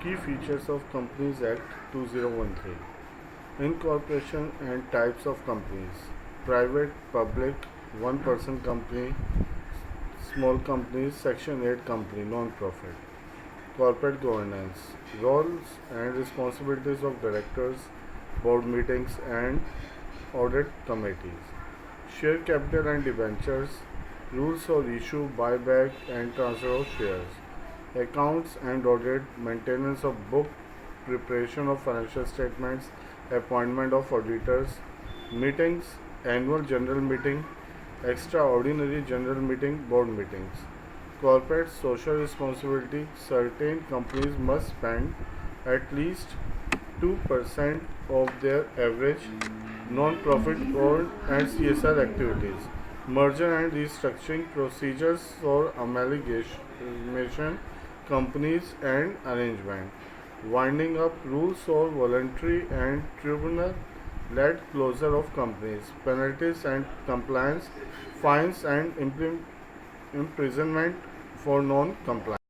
Key features of Companies Act 2013. Incorporation and types of companies. Private, public, one-person company, small companies, Section 8 company, non-profit. Corporate governance. Roles and responsibilities of directors, board meetings and audit committees. Share capital and debentures. Rules of issue, buyback and transfer of shares. Accounts and audit, maintenance of book, preparation of financial statements, appointment of auditors, meetings, annual general meeting, extraordinary general meeting, board meetings. Corporate social responsibility, certain companies must spend at least 2% of their average non-profit and CSR activities. Merger and restructuring procedures for amalgamation companies and arrangement. Winding up rules for voluntary and tribunal-led closure of companies. Penalties and compliance, fines and imprisonment for non-compliance.